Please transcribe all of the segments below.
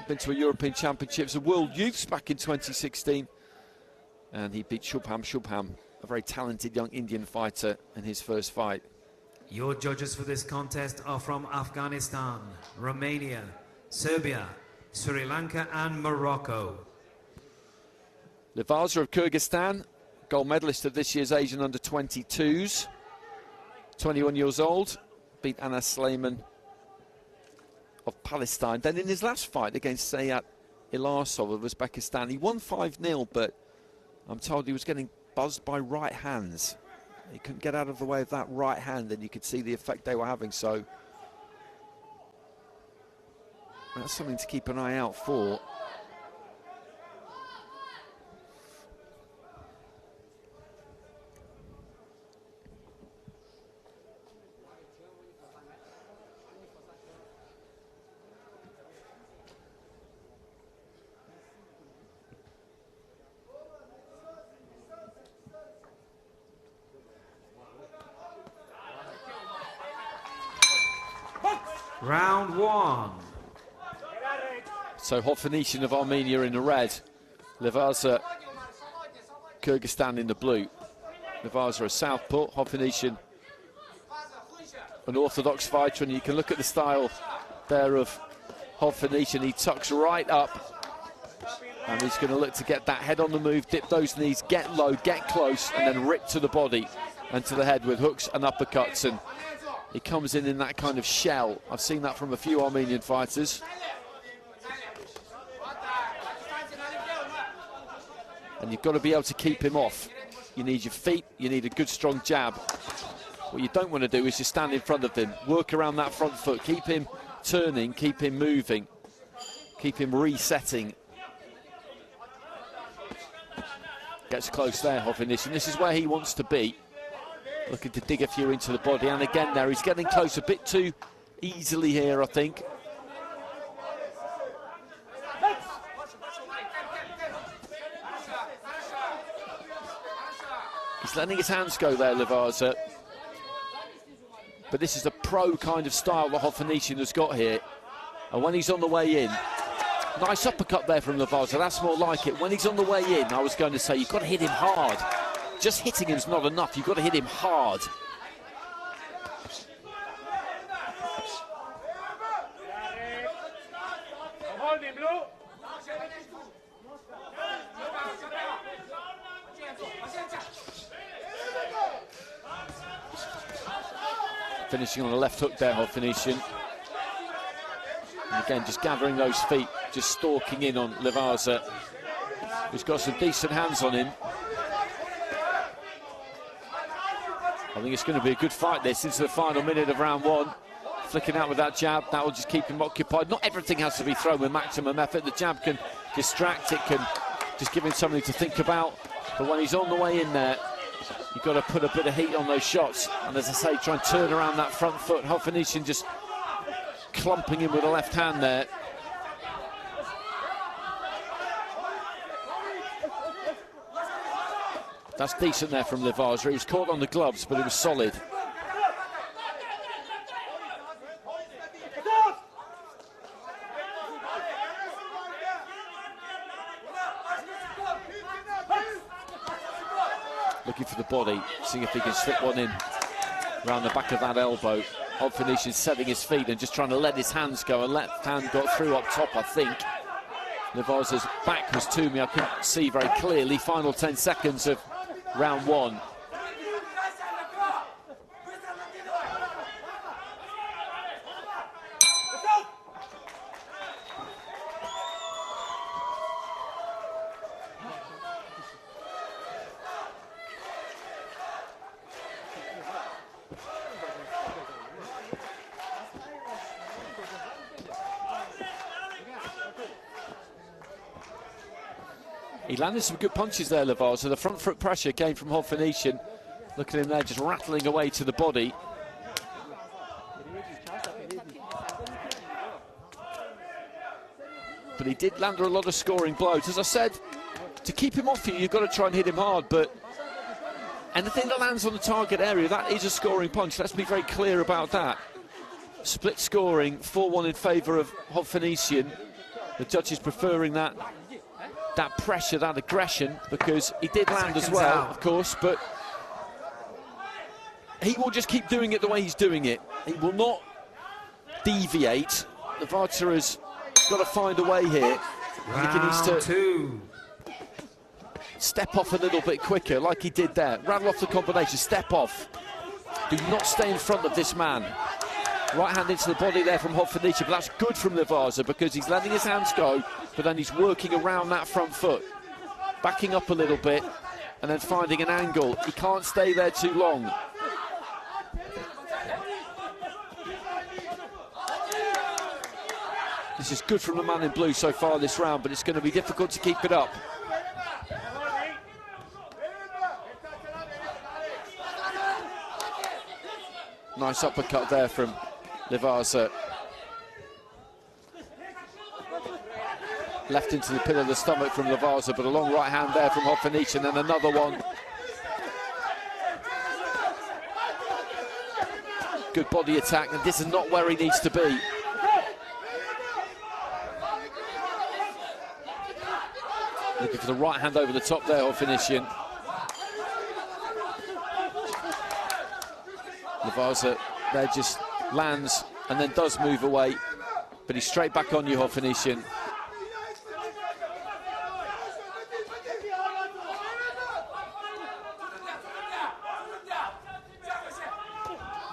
been to a European Championships, a World Youths back in 2016. And he beat Shubham, a very talented young Indian fighter, in his first fight. Your judges for this contest are from Afghanistan, Romania, Serbia, Sri Lanka and Morocco. LIVAZA of Kyrgyzstan, gold medalist of this year's Asian Under-22s, 21 years old, beat Anas Slayman of Palestine. Then in his last fight against Sayat Ilyasov of Uzbekistan, he won 5-0, but I'm told he was getting buzzed by right hands. He couldn't get out of the way of that right hand, and you could see the effect they were having. So that's something to keep an eye out for. Round one. So HOVHANNISYAN of Armenia in the red, LIVAZA Kyrgyzstan in the blue. LIVAZA a southpaw, HOVHANNISYAN an orthodox fighter, and you can look at the style there of HOVHANNISYAN. He tucks right up, and he's going to look to get that head on the move, dip those knees, get low, get close, and then rip to the body and to the head with hooks and uppercuts. And he comes in that kind of shell. I've seen that from a few Armenian fighters. And you've got to be able to keep him off. You need your feet, you need a good strong jab. What you don't want to do is just stand in front of him, work around that front foot, keep him turning, keep him moving, keep him resetting. Gets close there, HOVHANNISYAN. This is where he wants to be. Looking to dig a few into the body, and again there, he's getting close a bit too easily here, I think. He's letting his hands go there, LIVAZA. But this is a pro kind of style that HOVHANNISYAN has got here. And when he's on the way in, nice uppercut there from LIVAZA, that's more like it. When he's on the way in, I was going to say, you've got to hit him hard. Just hitting him's not enough, you've got to hit him hard. Finishing on a left hook there, HOVHANNISYAN. And again, just gathering those feet, just stalking in on LIVAZA, who's got some decent hands on him. I think it's going to be a good fight this into the final minute of round one. Flicking out with that jab, that will just keep him occupied. Not everything has to be thrown with maximum effort. The jab can distract, it can just give him something to think about. But when he's on the way in there, you've got to put a bit of heat on those shots. And as I say, try and turn around that front foot. HOVHANNISYAN just clumping him with a left hand there. That's decent there from LIVAZA. He was caught on the gloves, but it was solid. Looking for the body, seeing if he can slip one in around the back of that elbow. HOVHANNISYAN setting his feet and just trying to let his hands go. A left hand got through up top, I think. LIVAZA's back was to me, I couldn't see very clearly. Final 10 seconds of round one. He landed some good punches there, LIVAZA. The front foot pressure came from HOVHANNISYAN. Look at him there, just rattling away to the body. But he did land a lot of scoring blows. As I said, to keep him off you, you've got to try and hit him hard, but anything that lands on the target area, that is a scoring punch. Let's be very clear about that. Split scoring, 4-1 in favour of HOVHANNISYAN. The judges preferring that pressure, that aggression, because he did land as well, of course, but he will just keep doing it the way he's doing it. He will not deviate. LIVAZA has got to find a way here. I think he needs to step off a little bit quicker, like he did there. Rattle off the combination, step off. Do not stay in front of this man. Right hand into the body there from HOVHANNISYAN, but that's good from LIVAZA because he's letting his hands go, but then he's working around that front foot. Backing up a little bit and then finding an angle. He can't stay there too long. This is good from the man in blue so far this round, but it's going to be difficult to keep it up. Nice uppercut there from LIVAZA. Left into the pit of the stomach from LIVAZA, but a long right hand there from HOVHANNISYAN, and another one. Good body attack, and this is not where he needs to be. Looking for the right hand over the top there, HOVHANNISYAN. LIVAZA there just lands and then does move away, but he's straight back on you, HOVHANNISYAN.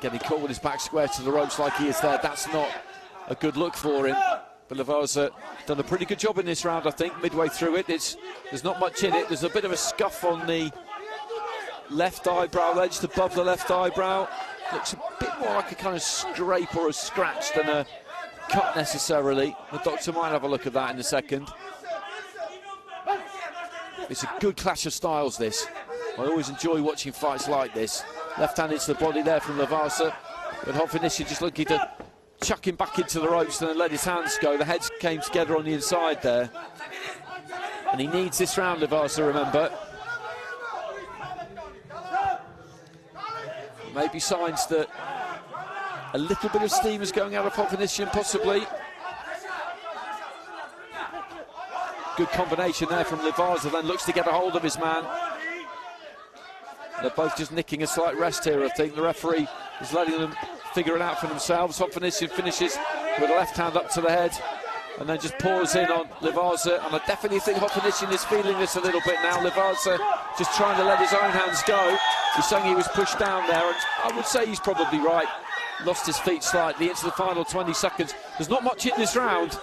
Getting caught with his back square to the ropes like he is there, that's not a good look for him. But LIVAZA done a pretty good job in this round, I think, midway through it. There's not much in it. There's a bit of a scuff on the left eyebrow, edged above the left eyebrow. Looks a bit more like a kind of scrape or a scratch than a cut necessarily. The doctor might have a look at that in a second. It's a good clash of styles, this. I always enjoy watching fights like this. Left hand into the body there from LIVAZA, but HOVHANNISYAN just looking to chuck him back into the ropes and then let his hands go. The heads came together on the inside there. And he needs this round, LIVAZA, remember. Maybe signs that a little bit of steam is going out of HOVHANNISYAN, possibly. Good combination there from LIVAZA, then looks to get a hold of his man. They're both just nicking a slight rest here, I think. The referee is letting them figure it out for themselves. HOVHANNISYAN finishes with a left hand up to the head and then just pours in on LIVAZA. And I definitely think HOVHANNISYAN is feeling this a little bit now. LIVAZA just trying to let his own hands go. He's saying he was pushed down there, and I would say he's probably right. Lost his feet slightly into the final 20 seconds. There's not much in this round.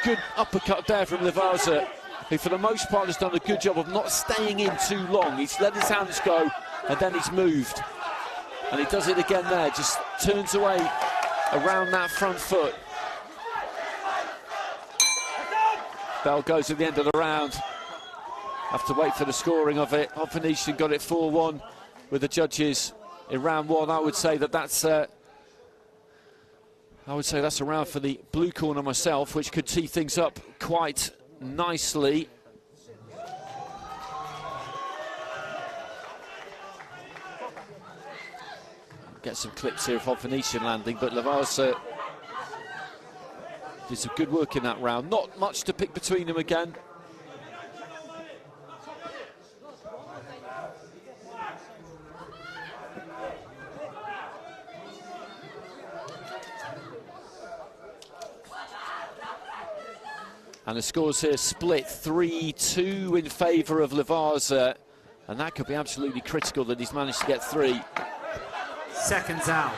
Good uppercut there from LIVAZA, who for the most part has done a good job of not staying in too long. He's let his hands go and then he's moved. And he does it again there, just turns away around that front foot. Bell goes at the end of the round. Have to wait for the scoring of it. HOVHANNISYAN got it 4-1 with the judges in round one. I would say that's a round for the blue corner myself, which could tee things up quite nicely. Get some clips here of HOVHANNISYAN landing, but LIVAZA did some good work in that round. Not much to pick between them again. And the scores here split 3-2 in favour of LIVAZA, and that could be absolutely critical that he's managed to get 3. Seconds out.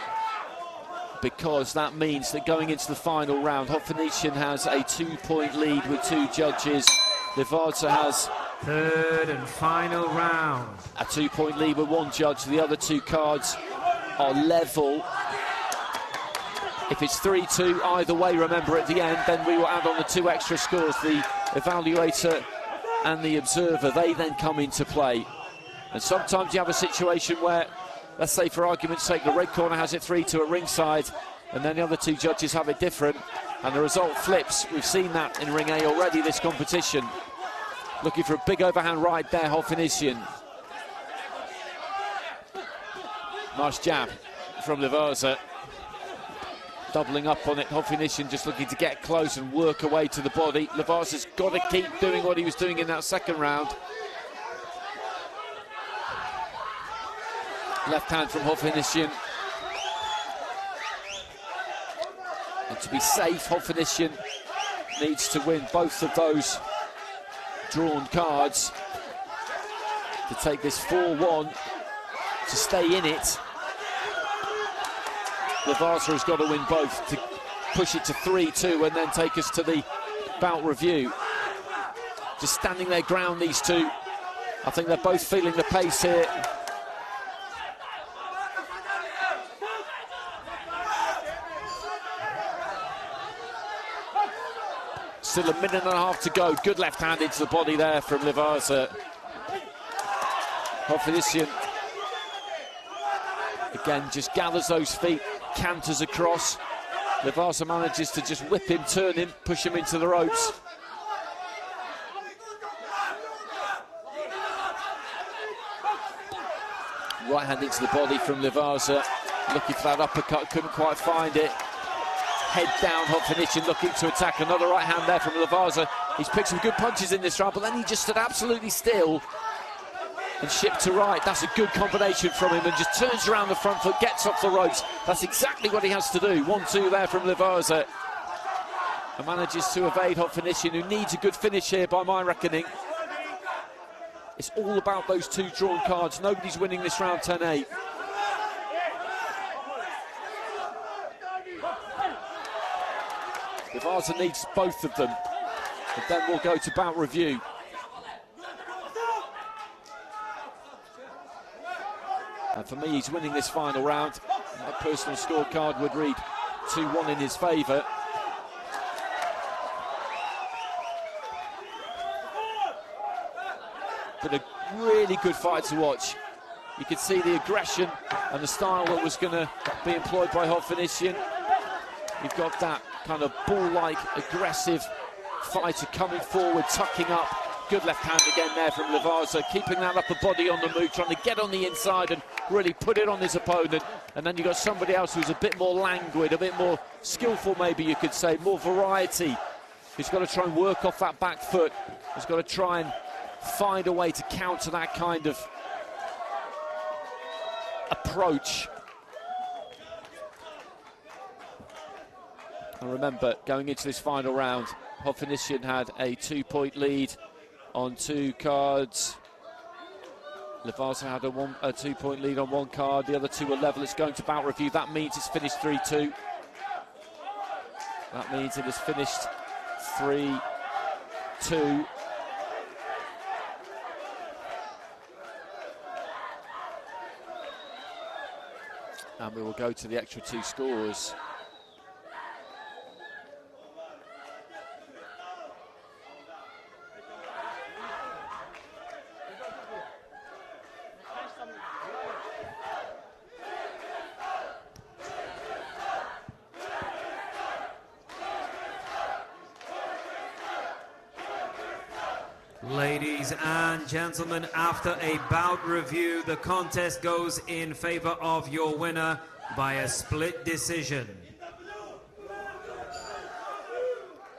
Because that means that going into the final round, HOVHANNISYAN has a 2-point lead with 2 judges. LIVAZA has third and final round. A 2-point lead with 1 judge. The other 2 cards are level. If it's 3-2 either way, remember at the end, then we will add on the 2 extra scores. The evaluator and the observer, they then come into play. And sometimes you have a situation where, let's say for argument's sake, the red corner has it 3-2 at ringside, and then the other 2 judges have it different, and the result flips. We've seen that in Ring A already this competition. Looking for a big overhand right there, HOVHANNISYAN. Nice jab from LIVAZA. doubling up on it. HOVHANNISYAN just looking to get close and work away to the body. LIVAZA's got to keep doing what he was doing in that second round. Left hand from HOVHANNISYAN. And to be safe, HOVHANNISYAN needs to win both of those drawn cards to take this 4-1, to stay in it. LIVAZA has got to win both to push it to 3-2 and then take us to the bout review. Just standing their ground, these two. I think they're both feeling the pace here. Still a minute and a half to go. Good left hand into the body there from LIVAZA. HOVHANNISYAN again just gathers those feet, canters across. LIVAZA manages to just whip him, turn him, push him into the ropes. Right hand into the body from LIVAZA. Looking for that uppercut, couldn't quite find it. Head down, HOVHANNISYAN looking to attack. Another right hand there from LIVAZA. He's picked some good punches in this round, but then he just stood absolutely still and shipped to right. That's a good combination from him, and just turns around the front foot, gets off the ropes. That's exactly what he has to do. 1-2 there from LIVAZA. And manages to evade HOVHANNISYAN, who needs a good finish here by my reckoning. It's all about those two drawn cards. Nobody's winning this round 10-8. LIVAZA needs both of them, and then we'll go to bout review. And for me, he's winning this final round. My personal scorecard would read 2-1 in his favour. But a really good fight to watch. You could see the aggression and the style that was going to be employed by HOVHANNISYAN. You've got that kind of bull-like, aggressive fighter coming forward, tucking up. Good left hand again there from LIVAZA, keeping that upper body on the move, trying to get on the inside and really put it on his opponent. And then you've got somebody else who's a bit more languid, a bit more skillful, maybe you could say, more variety. He's got to try and work off that back foot. He's got to try and find a way to counter that kind of approach. And remember, going into this final round, HOVHANNISYAN had a 2-point lead on 2 cards. LIVAZA had a 2-point lead on 1 card. The other 2 are level. It's going to bout review. That means it's finished 3-2. That means it is finished 3-2. And we will go to the extra 2 scores. Ladies and gentlemen, after a bout review, the contest goes in favor of your winner by a split decision.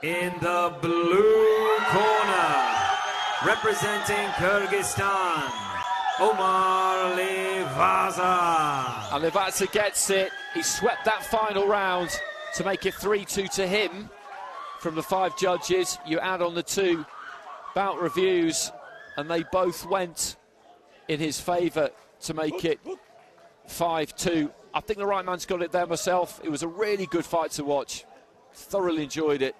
In the blue corner, representing Kyrgyzstan, Omar LIVAZA. And LIVAZA gets it. He swept that final round to make it 3-2 to him from the 5 judges. You add on the 2 bout reviews, and they both went in his favour to make it 5-2. I think the right man's got it there myself. It was a really good fight to watch. Thoroughly enjoyed it.